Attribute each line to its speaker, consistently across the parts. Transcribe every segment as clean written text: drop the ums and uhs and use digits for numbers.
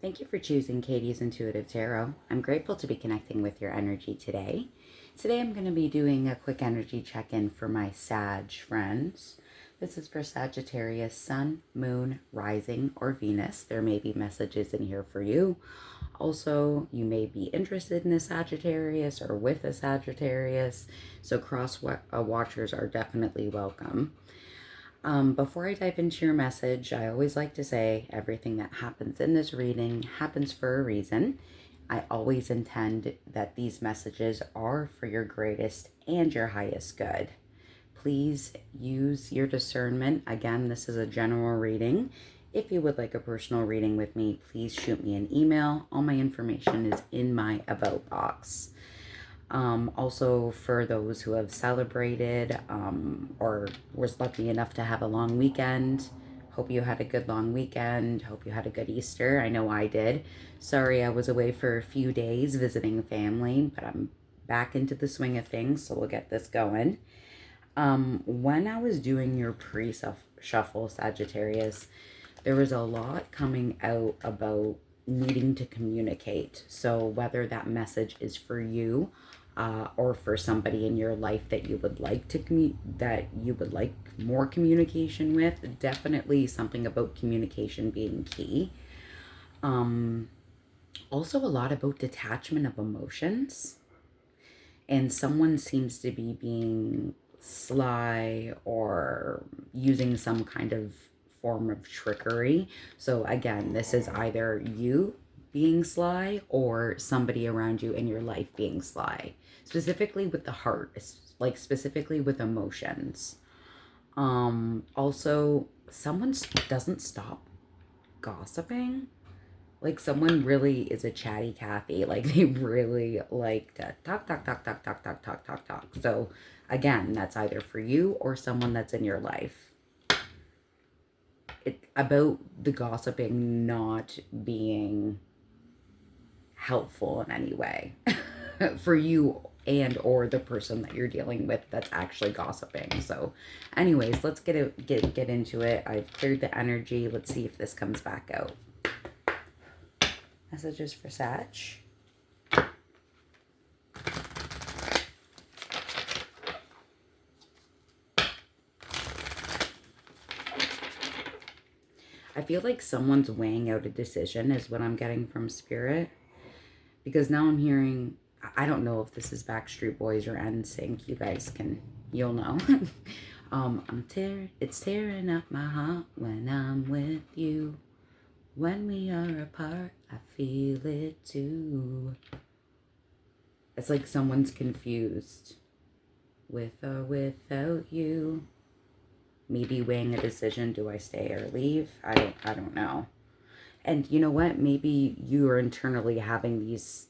Speaker 1: Thank you for choosing Katie's Intuitive Tarot. I'm grateful to be connecting with your energy today. Today I'm going to be doing a quick energy check-in for my Sag friends. This is for Sagittarius, Sun, Moon, Rising, or Venus. There may be messages in here for you. Also, you may be interested in a Sagittarius or with a Sagittarius, so cross-watchers are definitely welcome. Before I dive into your message, I always like to say everything that happens in this reading happens for a reason. I always intend that these messages are for your greatest and your highest good. Please use your discernment. Again, this is a general reading. If you would like a personal reading with me, please shoot me an email. All my information is in my about box. Also, for those who have celebrated or was lucky enough to have a long weekend, hope you had a good long weekend. Hope you had a good Easter. I know I did. Sorry I was away for a few days visiting family, but I'm back into the swing of things, so we'll get this going. When I was doing your pre-shuffle, Sagittarius, there was a lot coming out about needing to communicate. So whether that message is for you, or for somebody in your life that you would like to that you would like more communication with, definitely something about communication being key. Also a lot about detachment of emotions, and someone seems to be being sly or using some kind of form of trickery. So again, this is either you being sly or somebody around you in your life being sly, specifically with the heart, like specifically with emotions. Also, someone doesn't stop gossiping. Like someone really is a chatty Cathy. Like they really like to talk, talk, talk, talk, talk, talk, talk, talk, talk. So again, that's either for you or someone that's in your life. It about the gossiping not being helpful in any way for you and or the person that you're dealing with that's actually gossiping. So anyways, let's get into it. I've cleared the energy. Let's see if this comes back out. Messages for Sag. I feel like someone's weighing out a decision is what I'm getting from Spirit. Because now I'm hearing, I don't know if this is Backstreet Boys or NSYNC. You guys you'll know. It's tearing up my heart when I'm with you. When we are apart, I feel it too. It's like someone's confused. With or without you. Maybe weighing a decision, do I stay or leave? I don't know. And you know what? Maybe you are internally having these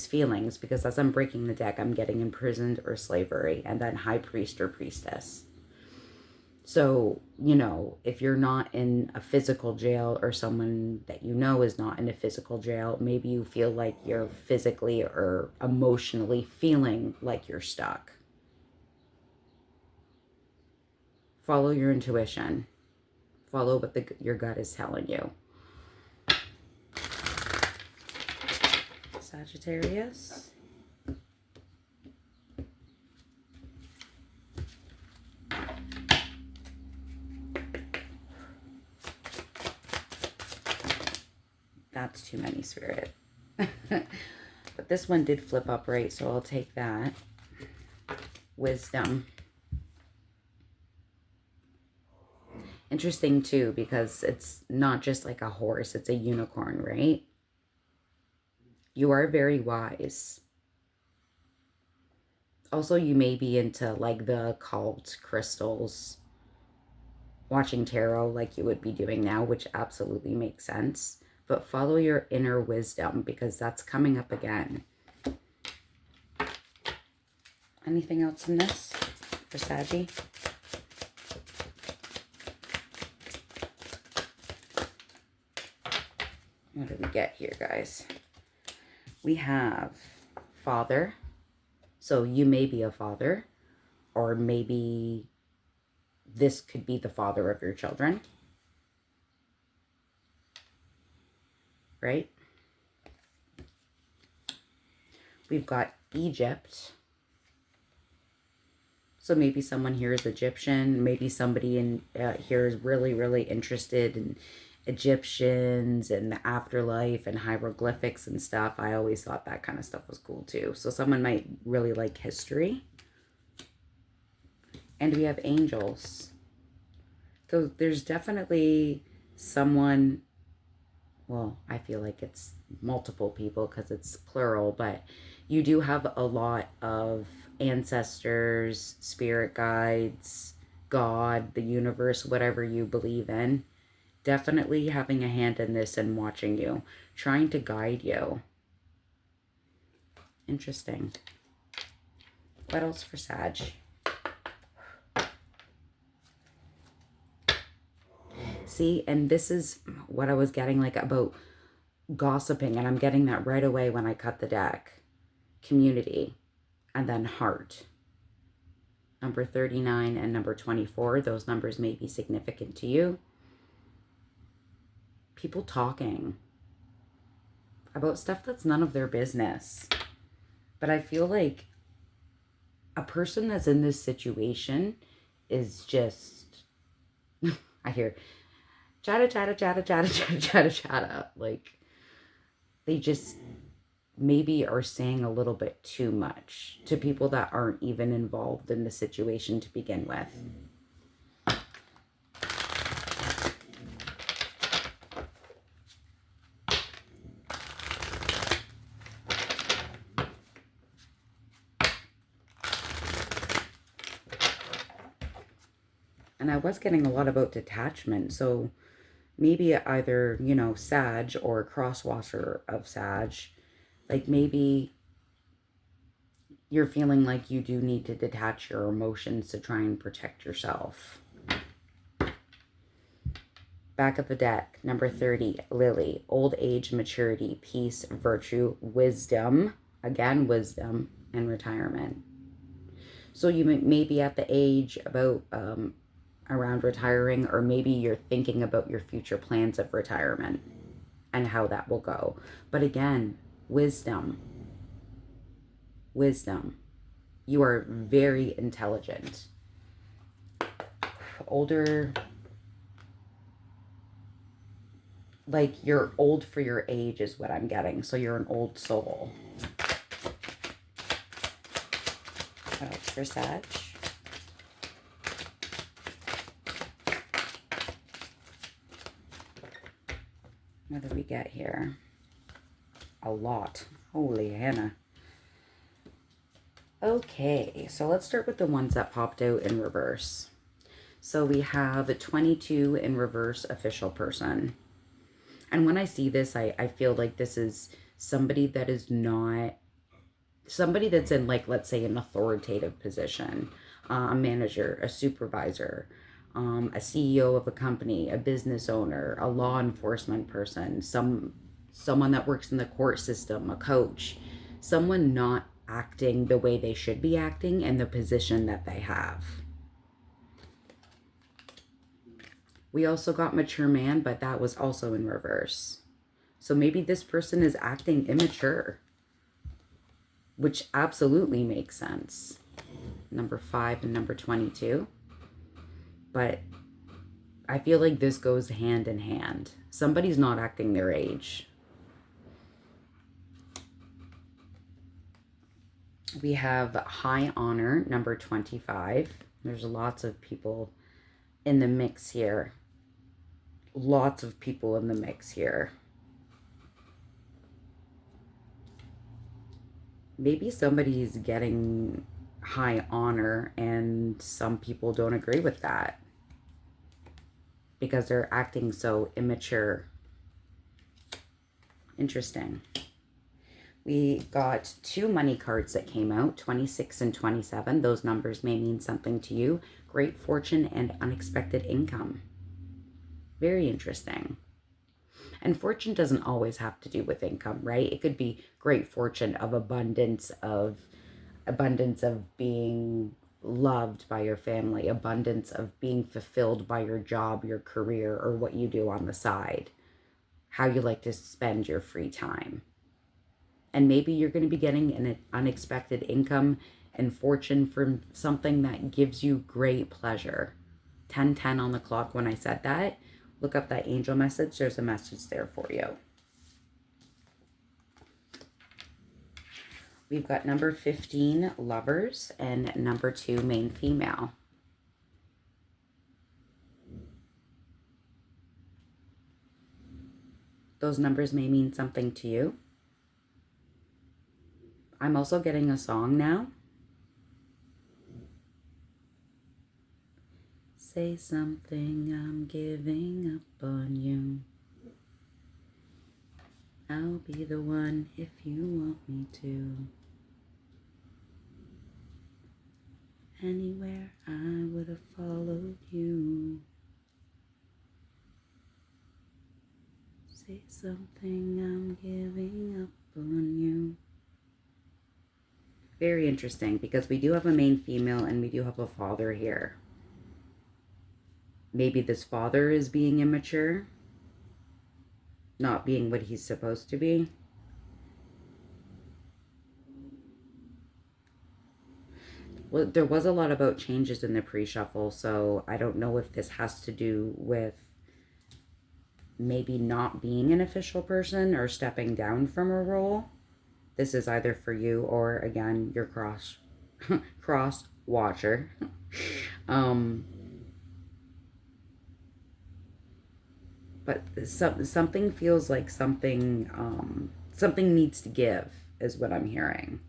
Speaker 1: feelings, because as I'm breaking the deck, I'm getting imprisoned or slavery, and then high priest or priestess. So, you know, if you're not in a physical jail, or someone that you know is not in a physical jail, maybe you feel like you're physically or emotionally feeling like you're stuck. Follow your intuition. Follow what your gut is telling you. Sagittarius. That's too many, Spirit. But this one did flip upright, so I'll take that. Wisdom. Interesting too, because it's not just like a horse, it's a unicorn, right? You are very wise. Also, you may be into like the occult, crystals, watching tarot like you would be doing now, which absolutely makes sense. But follow your inner wisdom, because that's coming up again. Anything else in this for Saggy? What do we get here, guys? We have father. So you may be a father, or maybe this could be the father of your children. right? We've got Egypt. So maybe someone here is Egyptian. Maybe somebody in here is really, really interested in Egyptians and the afterlife and hieroglyphics and stuff. I always thought that kind of stuff was cool too. So someone might really like history. And we have angels. So there's definitely someone, well, I feel like it's multiple people because it's plural, but you do have a lot of ancestors, spirit guides, God, the universe, whatever you believe in. Definitely having a hand in this and watching you, trying to guide you. Interesting. What else for Sag? See, and this is what I was getting like about gossiping, and I'm getting that right away when I cut the deck. Community, and then heart. Number 39 and number 24, those numbers may be significant to you. People talking about stuff that's none of their business. But I feel like a person that's in this situation is just, I hear chatta, chatta, chatta, chatta, chatta, chatta, chatta. Like, they just maybe are saying a little bit too much to people that aren't even involved in the situation to begin with. And I was getting a lot about detachment, so maybe either, you know, Sag or crosswasher of Sag, like maybe you're feeling like you do need to detach your emotions to try and protect yourself. Back of the deck, number 30, Lily, old age, maturity, peace, virtue, wisdom, again, wisdom, and retirement. So you may be at the age about around retiring, or maybe you're thinking about your future plans of retirement and how that will go. But again, wisdom. You are very intelligent. Older, like you're old for your age is what I'm getting. So you're an old soul. What else for Sag? What do we get here? A lot. Holy Hannah. Okay, so let's start with the ones that popped out in reverse. So we have a 22 in reverse, official person. And when I see this, I feel like this is somebody that is not, somebody that's in, like, let's say an authoritative position, a manager, a supervisor, a CEO of a company, a business owner, a law enforcement person, someone that works in the court system, a coach, someone not acting the way they should be acting in the position that they have. We also got mature man, but that was also in reverse. So maybe this person is acting immature, which absolutely makes sense. Number 5 and number 22. But I feel like this goes hand in hand. Somebody's not acting their age. We have high honor, number 25. There's lots of people in the mix here. Lots of people in the mix here. Maybe somebody's getting high honor and some people don't agree with that because they're acting so immature. Interesting. We got 2 money cards that came out, 26 and 27. Those numbers may mean something to you. Great fortune and unexpected income. Very interesting. And fortune doesn't always have to do with income, right? It could be great fortune of abundance of being loved by your family, abundance of being fulfilled by your job, your career, or what you do on the side. how you like to spend your free time. And maybe you're going to be getting an unexpected income and fortune from something that gives you great pleasure. 10:10 on the clock when I said that. Look up that angel message. There's a message there for you. We've got number 15, lovers, and number 2, main female. Those numbers may mean something to you. I'm also getting a song now. Say something, I'm giving up on you. I'll be the one if you want me to. Anywhere I would have followed you. Say something, I'm giving up on you. Very interesting, because we do have a main female and we do have a father here. Maybe this father is being immature, not being what he's supposed to be. Well, there was a lot about changes in the pre-shuffle, so I don't know if this has to do with maybe not being an official person or stepping down from a role. This is either for you or, again, your cross watcher. But something feels like something needs to give is what I'm hearing.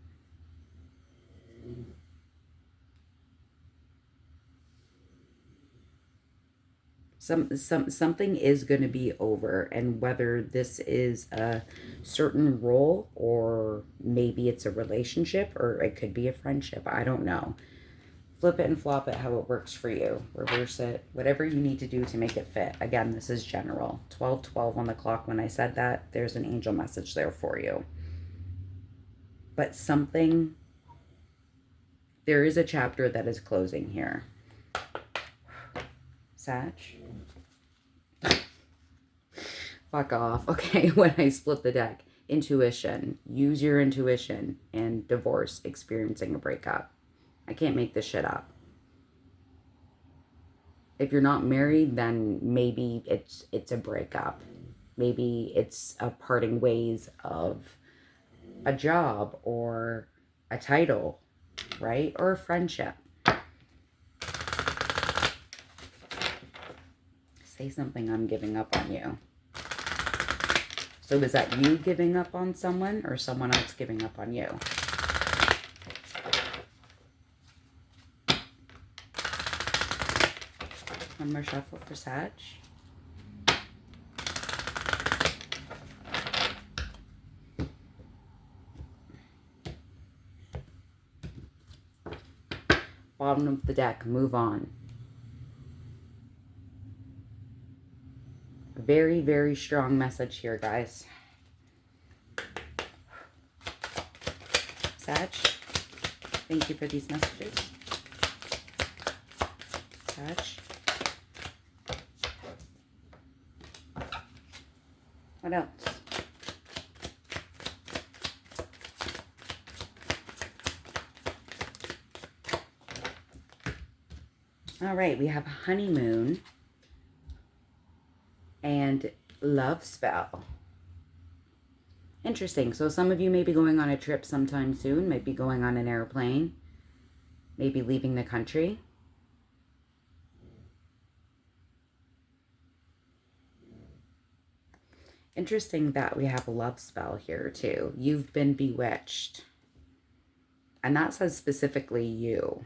Speaker 1: Something is going to be over, and whether this is a certain role or maybe it's a relationship or it could be a friendship, I don't know. Flip it and flop it how it works for you. Reverse it, whatever you need to do to make it fit. Again, this is general. 12:12 on the clock when I said that. There's an angel message there for you. But there is a chapter that is closing here. Sag? Fuck off. Okay, when I split the deck. Intuition. Use your intuition. And divorce. Experiencing a breakup. I can't make this shit up. If you're not married, then maybe it's a breakup. Maybe it's a parting ways of a job or a title, right? Or a friendship. Say something, I'm giving up on you. So is that you giving up on someone or someone else giving up on you? One more shuffle for Sag. Bottom of the deck, move on. Very, very strong message here, guys. Sag, thank you for these messages. Sag. What else? All right, we have honeymoon and love spell. Interesting. So some of you may be going on a trip sometime soon, might be going on an airplane, maybe leaving the country. Interesting that we have a love spell here too. You've been bewitched. And that says specifically you.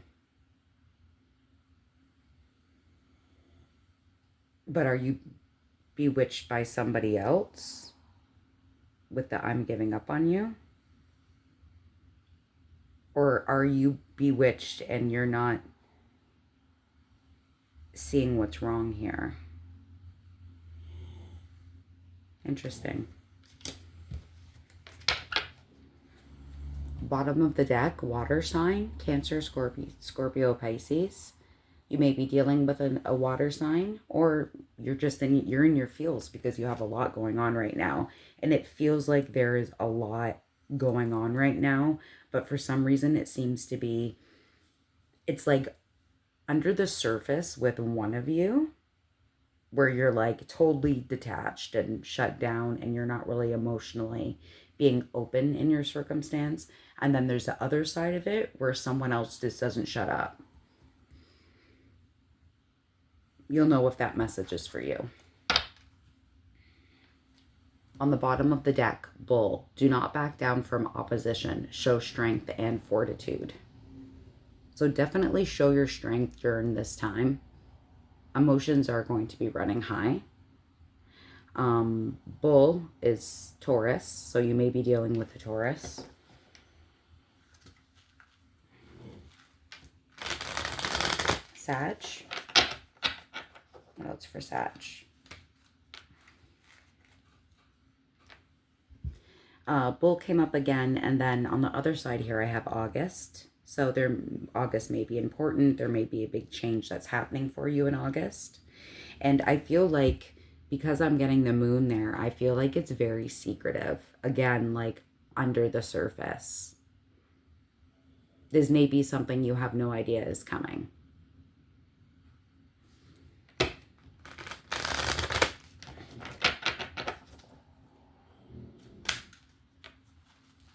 Speaker 1: But are you bewitched by somebody else with the I'm giving up on you? Or are you bewitched and you're not seeing what's wrong here? Interesting. Bottom of the deck, water sign, Cancer, Scorpio, Pisces. You may be dealing with a water sign, or you're in your feels because you have a lot going on right now. And it feels like there is a lot going on right now, but for some reason it seems to be, it's like under the surface with one of you, where you're like totally detached and shut down and you're not really emotionally being open in your circumstance. And then there's the other side of it where someone else just doesn't shut up. You'll know if that message is for you. On the bottom of the deck, Bull, do not back down from opposition. Show strength and fortitude. So definitely show your strength during this time. Emotions are going to be running high. Bull is Taurus, so you may be dealing with a Taurus. Sag. What else for Sag? Bull came up again, and then on the other side here I have August. So August may be important. There may be a big change that's happening for you in August. And I feel like, because I'm getting the moon there, I feel like it's very secretive. Again, like under the surface. This may be something you have no idea is coming.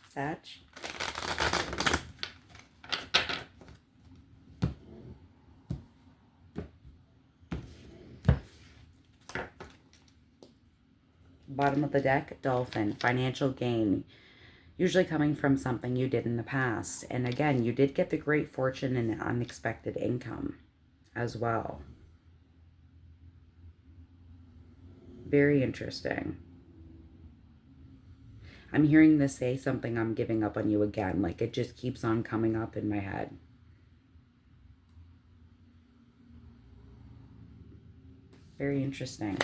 Speaker 1: Sag. Bottom of the deck, Dolphin, financial gain, usually coming from something you did in the past. And again, you did get the great fortune and unexpected income as well. Very interesting. I'm hearing this say something, I'm giving up on you again. Like it just keeps on coming up in my head. Very interesting.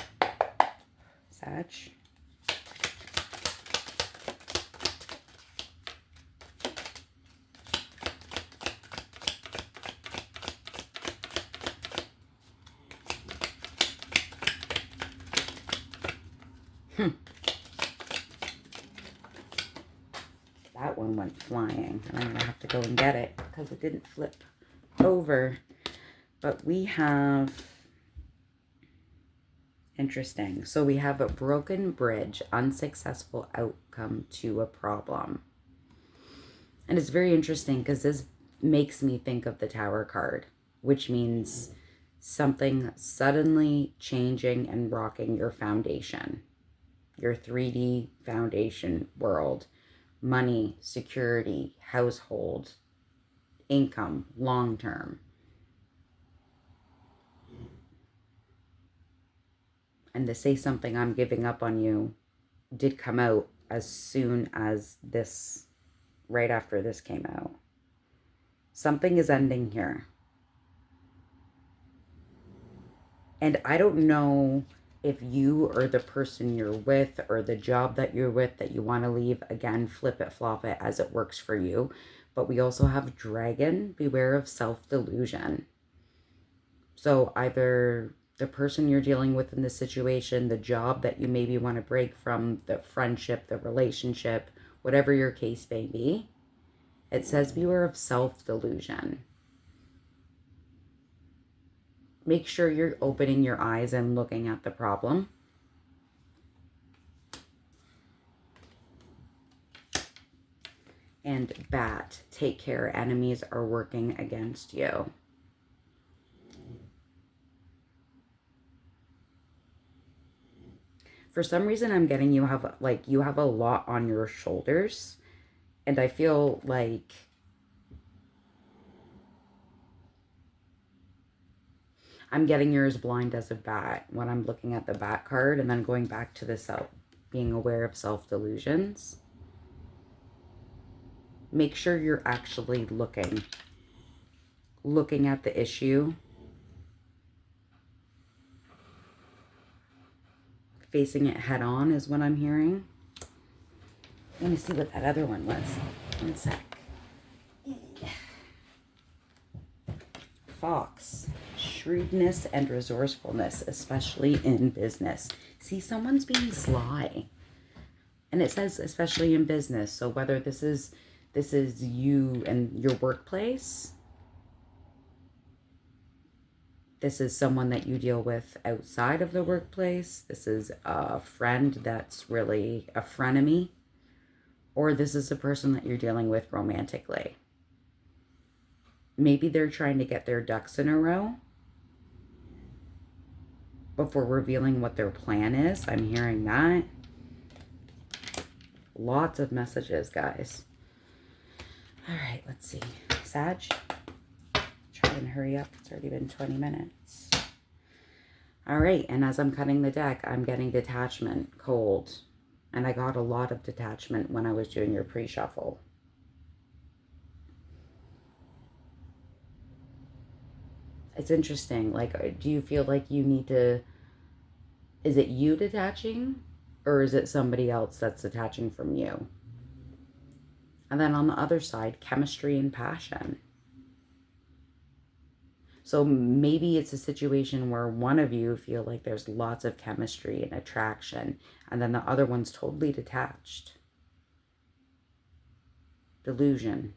Speaker 1: Sag. That one went flying. And I'm going to have to go and get it because it didn't flip over. But we have... Interesting. So we have a broken bridge, unsuccessful outcome to a problem. And it's very interesting because this makes me think of the Tower card, which means something suddenly changing and rocking your foundation, your 3D foundation world, money, security, household, income, long-term. And the say something, I'm giving up on you, did come out as soon as this, right after this came out. Something is ending here. And I don't know if you or the person you're with or the job that you're with that you want to leave, again, flip it, flop it as it works for you. But we also have Dragon, beware of self-delusion. So either the person you're dealing with in this situation, the job that you maybe want to break from, the friendship, the relationship, whatever your case may be, it says beware of self-delusion. Make sure you're opening your eyes and looking at the problem. And Bat, take care, enemies are working against you. For some reason, I'm getting you have a lot on your shoulders. And I feel like I'm getting you're as blind as a bat when I'm looking at the Bat card, and then going back to the being aware of self-delusions. Make sure you're actually looking at the issue, facing it head on is what I'm hearing. Let me see what that other one was. One sec. Fox, shrewdness and resourcefulness, especially in business. See, someone's being sly. And it says especially in business. So whether this is you and your workplace, this is someone that you deal with outside of the workplace, this is a friend that's really a frenemy, or this is a person that you're dealing with romantically. Maybe they're trying to get their ducks in a row before revealing what their plan is. I'm hearing that. Lots of messages, guys. All right, let's see. Sag, try and hurry up. It's already been 20 minutes. All right, and as I'm cutting the deck, I'm getting detachment, cold. And I got a lot of detachment when I was doing your pre-shuffle. It's interesting. Like, do you feel like you need to... Is it you detaching? Or is it somebody else that's detaching from you? And then on the other side, chemistry and passion. So maybe it's a situation where one of you feel like there's lots of chemistry and attraction, and then the other one's totally detached. Delusion.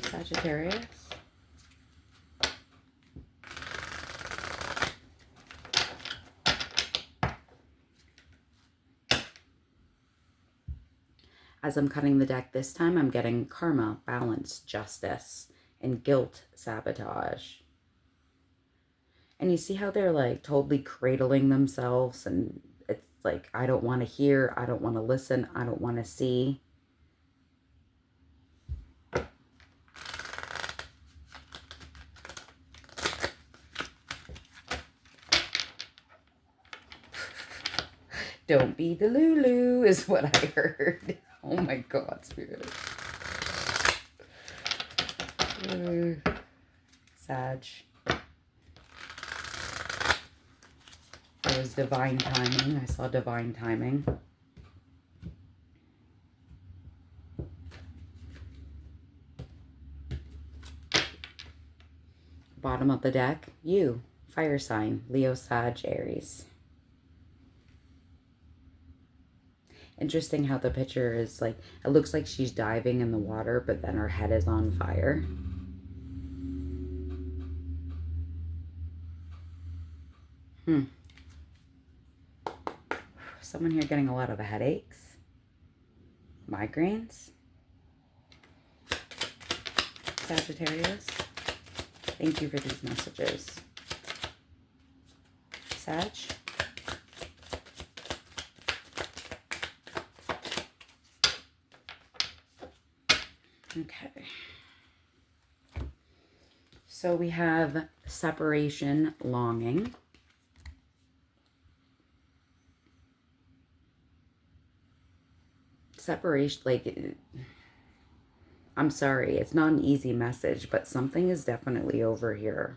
Speaker 1: Sagittarius. As I'm cutting the deck this time, I'm getting karma, balance, justice, and guilt, sabotage. And you see how they're like totally cradling themselves, and it's like, I don't want to hear, I don't want to listen, I don't want to see. Don't be delulu is what I heard. Oh my God, Spirit. Sag. There was divine timing. I saw divine timing. Bottom of the deck, you, fire sign, Leo, Sag, Aries. Interesting how the picture is like, it looks like she's diving in the water, but then her head is on fire. Someone here getting a lot of headaches, migraines. Sagittarius, thank you for these messages. Sag. Okay. So we have separation, longing. Separation, like, I'm sorry, it's not an easy message, but something is definitely over here.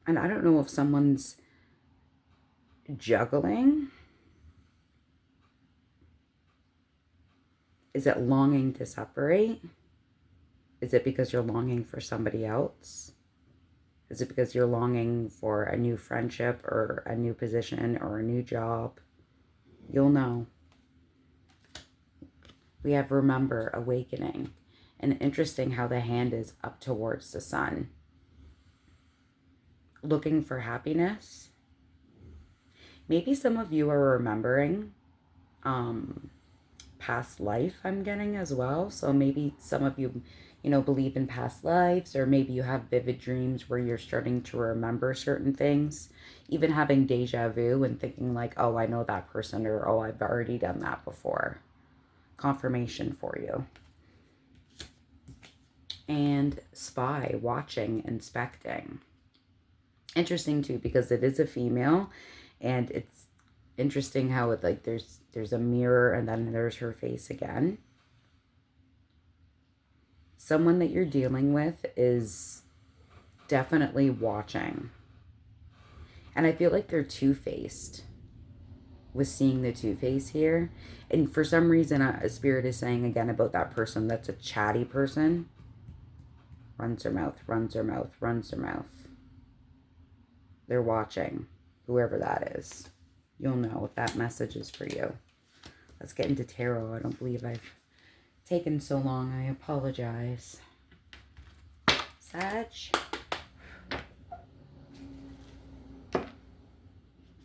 Speaker 1: And I don't know if someone's juggling. Is it longing to separate? Is it because you're longing for somebody else? Is it because you're longing for a new friendship or a new position or a new job? You'll know. We have remember, awakening. And interesting how the hand is up towards the sun. Looking for happiness. Maybe some of you are remembering past life, I'm getting as well. So maybe some of you, believe in past lives, or maybe you have vivid dreams where you're starting to remember certain things, even having deja vu and thinking like, oh, I know that person, or oh, I've already done that before. Confirmation for you. And spy, watching, inspecting. Interesting too, because it is a female, and it's interesting how it, like, there's a mirror and then there's her face again. Someone that you're dealing with is definitely watching. And I feel like they're two-faced. with seeing the Two-Face here. And for some reason, a spirit is saying again about that person that's a chatty person. Runs their mouth, runs their mouth, runs their mouth. They're watching, whoever that is. You'll know if that message is for you. Let's get into tarot. I don't believe I've taken so long. I apologize. Sag.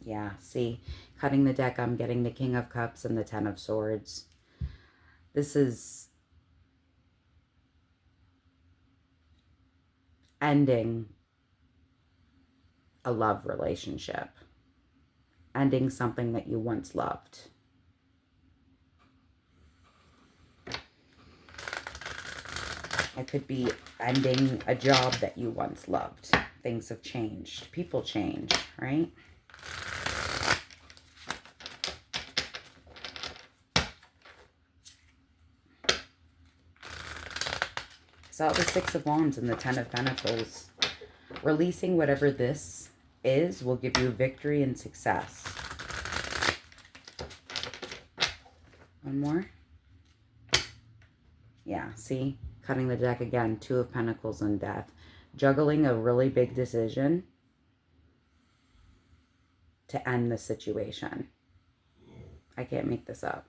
Speaker 1: Yeah, see, cutting the deck, I'm getting the King of Cups and the Ten of Swords. This is ending a love relationship. Ending something that you once loved. It could be ending a job that you once loved. Things have changed. People change, right? Saw the Six of Wands and the Ten of Pentacles. Releasing whatever this is will give you victory and success. One more. Yeah, see? Cutting the deck again. Two of Pentacles and Death. Juggling a really big decision to end the situation. I can't make this up.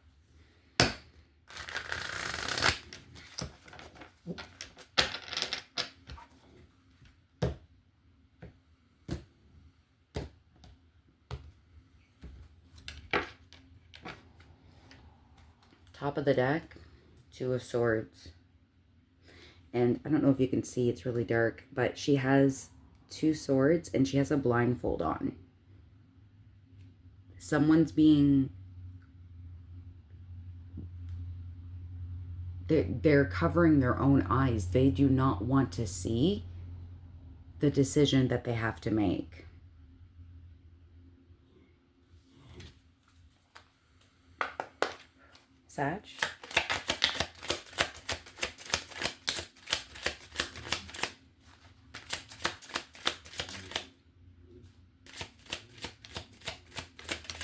Speaker 1: Top of the deck, Two of Swords. And I don't know if you can see, it's really dark, but she has two swords and she has a blindfold on. Someone's being... They're covering their own eyes. They do not want to see the decision that they have to make. Sag.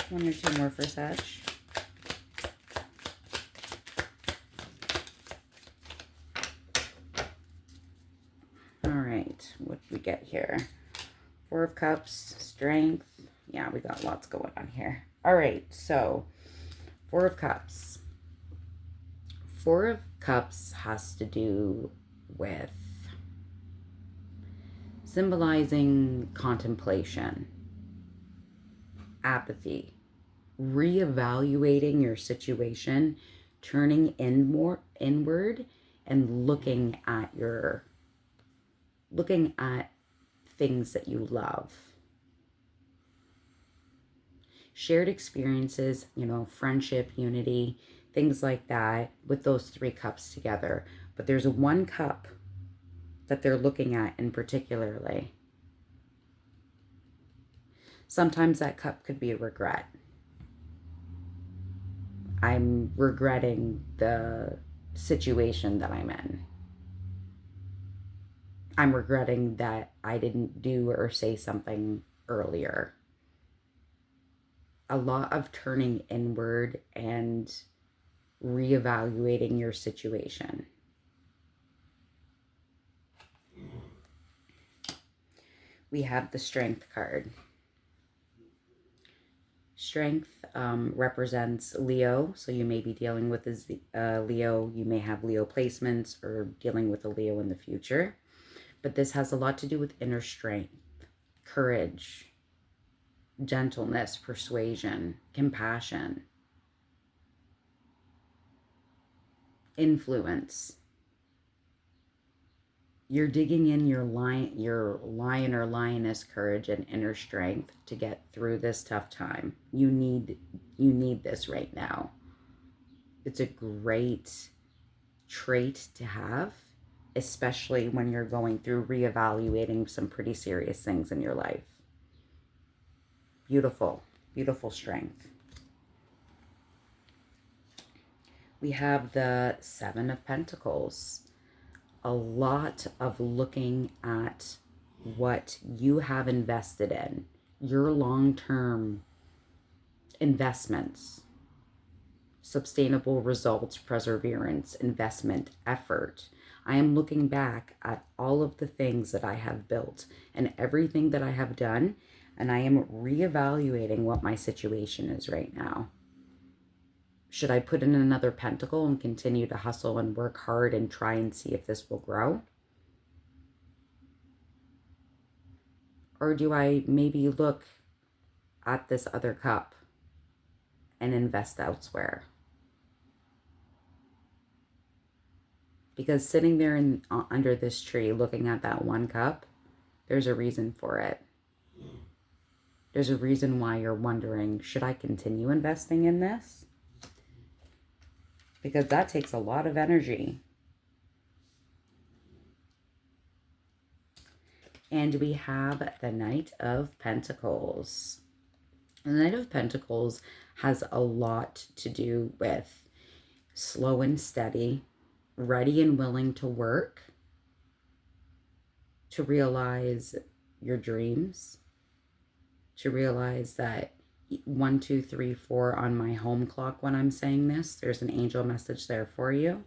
Speaker 1: One or two more for Sag. All right, what do we get here? Four of Cups, Strength. Yeah, we got lots going on here. All right, so Four of Cups. Four of Cups has to do with symbolizing contemplation, apathy, reevaluating your situation, turning inward and looking at things that you love. Shared experiences, you know, friendship, unity, things like that with those three cups together. But there's one cup that they're looking at in particularly. Sometimes that cup could be a regret. I'm regretting the situation that I'm in. I'm regretting that I didn't do or say something earlier. A lot of turning inward and reevaluating your situation. We have the Strength card. Strength represents Leo, so you may be dealing with a Leo. You may have Leo placements or dealing with a Leo in the future. But this has a lot to do with inner strength, courage, gentleness, persuasion, compassion, influence. You're digging in your lion or lioness courage and inner strength to get through this tough time. You need this right now. It's a great trait to have, especially when you're going through reevaluating some pretty serious things in your life. Beautiful, beautiful strength. We have the Seven of Pentacles. A lot of looking at what you have invested in, your long-term investments, sustainable results, perseverance, investment, effort. I am looking back at all of the things that I have built and everything that I have done, and I am reevaluating what my situation is right now. Should I put in another pentacle and continue to hustle and work hard and try and see if this will grow? Or do I maybe look at this other cup and invest elsewhere? Because sitting there under this tree looking at that one cup, there's a reason for it. There's a reason why you're wondering, should I continue investing in this? Because that takes a lot of energy. And we have the Knight of Pentacles. The Knight of Pentacles has a lot to do with slow and steady, ready and willing to work, to realize your dreams, to realize that 1, 2, 3, 4 on my home clock when I'm saying this, there's an angel message there for you.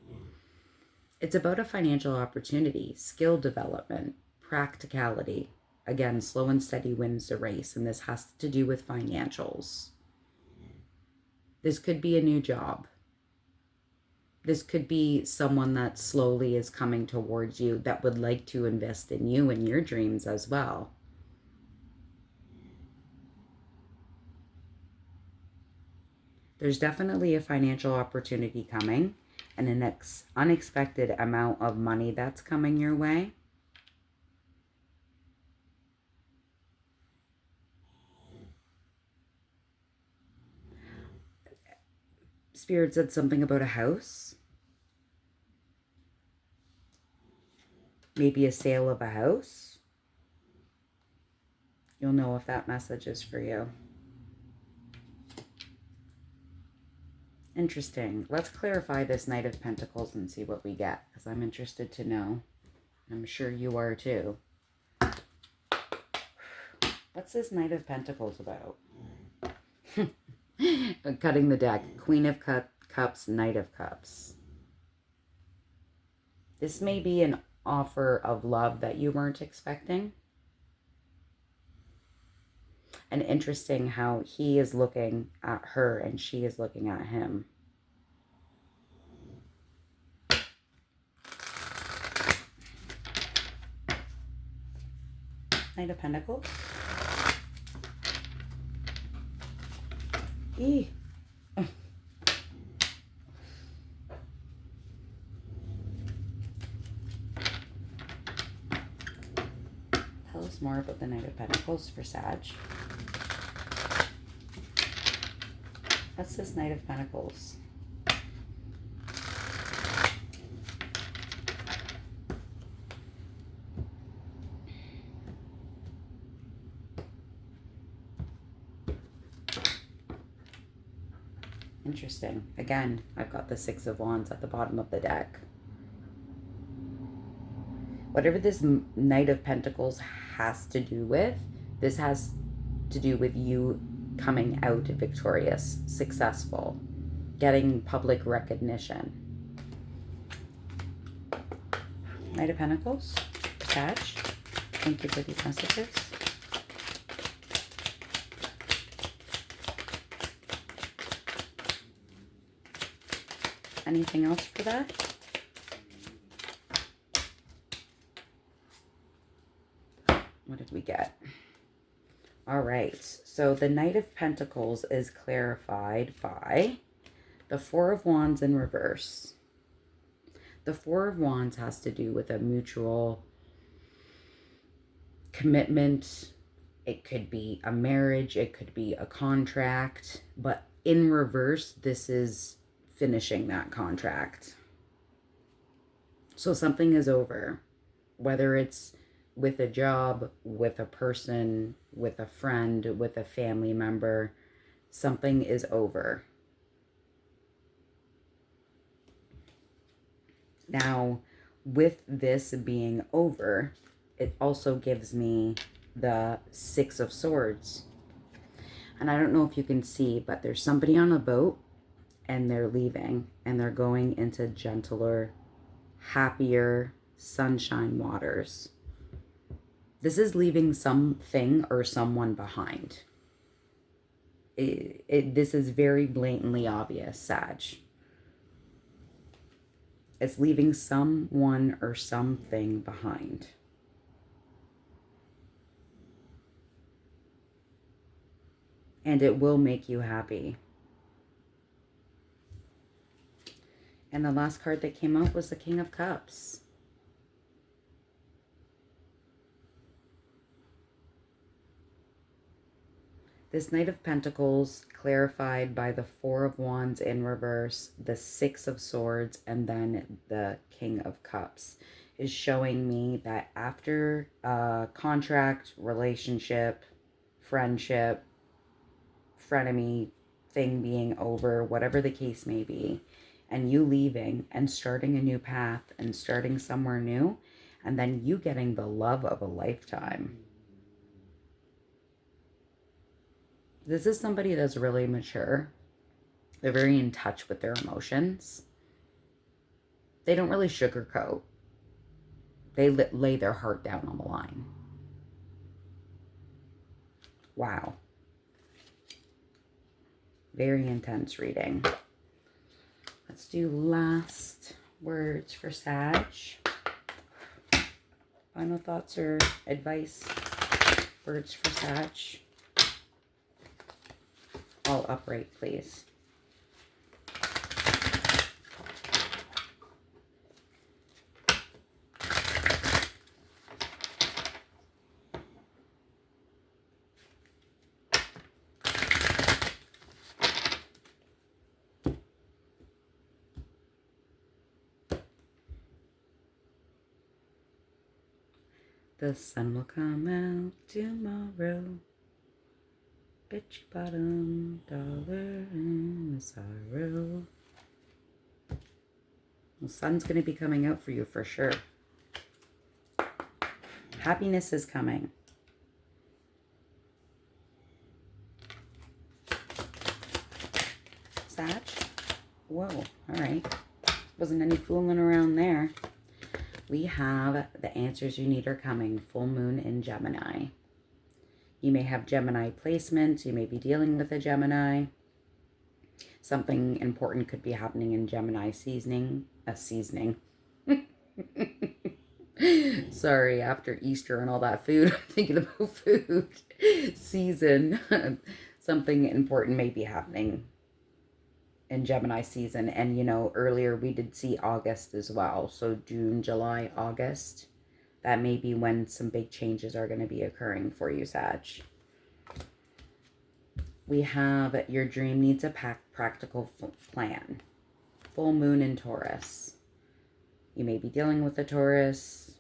Speaker 1: It's about a financial opportunity, skill development, practicality. Again, slow and steady wins the race, and this has to do with financials. This could be a new job. This could be someone that slowly is coming towards you that would like to invest in you and your dreams as well. There's definitely a financial opportunity coming and an unexpected amount of money that's coming your way. Spirit said something about a house. Maybe a sale of a house. You'll know if that message is for you. Interesting. Let's clarify this Knight of Pentacles and see what we get, because I'm interested to know. I'm sure you are too. What's this Knight of Pentacles about? Cutting the deck. Queen of Cups, Knight of Cups. This may be an offer of love that you weren't expecting. And interesting how he is looking at her and she is looking at him. Knight of Pentacles. Tell us more about the Knight of Pentacles for Sag. What's this Knight of Pentacles? Interesting. Again, I've got the Six of Wands at the bottom of the deck. Whatever this Knight of Pentacles has to do with, this has to do with you coming out victorious, successful, getting public recognition. Knight of Pentacles, Sag. Thank you for these messages. Anything else for that? What did we get? All right, so the Knight of Pentacles is clarified by the Four of Wands in reverse. The Four of Wands has to do with a mutual commitment. It could be a marriage, it could be a contract, but in reverse, this is finishing that contract. So something is over, whether it's with a job, with a person, with a friend, with a family member, something is over. Now, with this being over, it also gives me the Six of Swords. And I don't know if you can see, but there's somebody on a boat and they're leaving and they're going into gentler, happier, sunshine waters. This is leaving something or someone behind. This is very blatantly obvious, Sag. It's leaving someone or something behind. And it will make you happy. And the last card that came up was the King of Cups. This Knight of Pentacles, clarified by the Four of Wands in reverse, the Six of Swords, and then the King of Cups, is showing me that after a contract, relationship, friendship, frenemy thing being over, whatever the case may be, and you leaving and starting a new path and starting somewhere new, and then you getting the love of a lifetime. This is somebody that's really mature. They're very in touch with their emotions. They don't really sugarcoat. They lay their heart down on the line. Wow. Very intense reading. Let's do last words for Sag. Final thoughts or advice, words for Sag. All upright, please. The sun will come out tomorrow. Bet your bottom dollar in the sorrow. The sun's going to be coming out for you for sure. Happiness is coming. Sag? Whoa, all right. Wasn't any fooling around there. We have the answers you need are coming. Full moon in Gemini. You may have Gemini placements. You may be dealing with a Gemini. Something important could be happening in Gemini seasoning. Sorry, after Easter and all that food, I'm thinking about food. Season. Something important may be happening in Gemini season. And, you know, earlier we did see August as well. So June, July, August. That may be when some big changes are going to be occurring for you, Sag. We have your dream needs a practical plan. Full moon in Taurus. You may be dealing with a Taurus.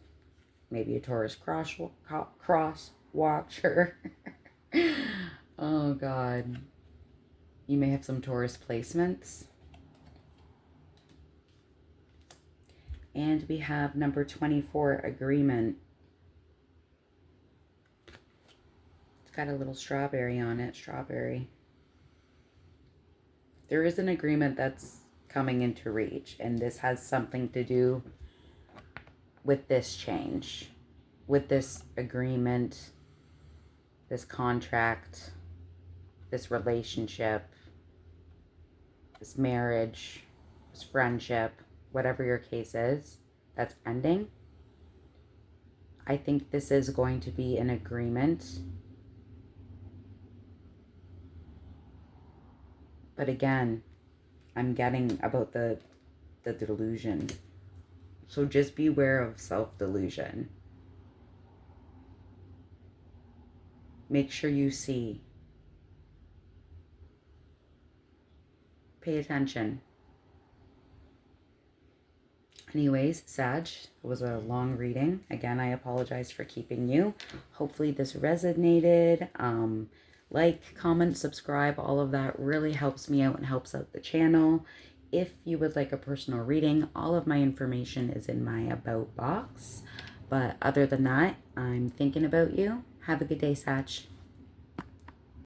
Speaker 1: Maybe a Taurus cross watcher. Oh, God. You may have some Taurus placements. And we have number 24, agreement. It's got a little strawberry on it, strawberry. There is an agreement that's coming into reach, and this has something to do with this change, with this agreement, this contract, this relationship, this marriage, this friendship, whatever your case is, that's ending. I think this is going to be an agreement. But again, I'm getting about the delusion. So just beware of self-delusion. Make sure you see. Pay attention. Anyways, Sag, it was a long reading. Again, I apologize for keeping you. Hopefully this resonated. Like, comment, subscribe, all of that really helps me out and helps out the channel. If you would like a personal reading, all of my information is in my about box. But other than that, I'm thinking about you. Have a good day, Sag.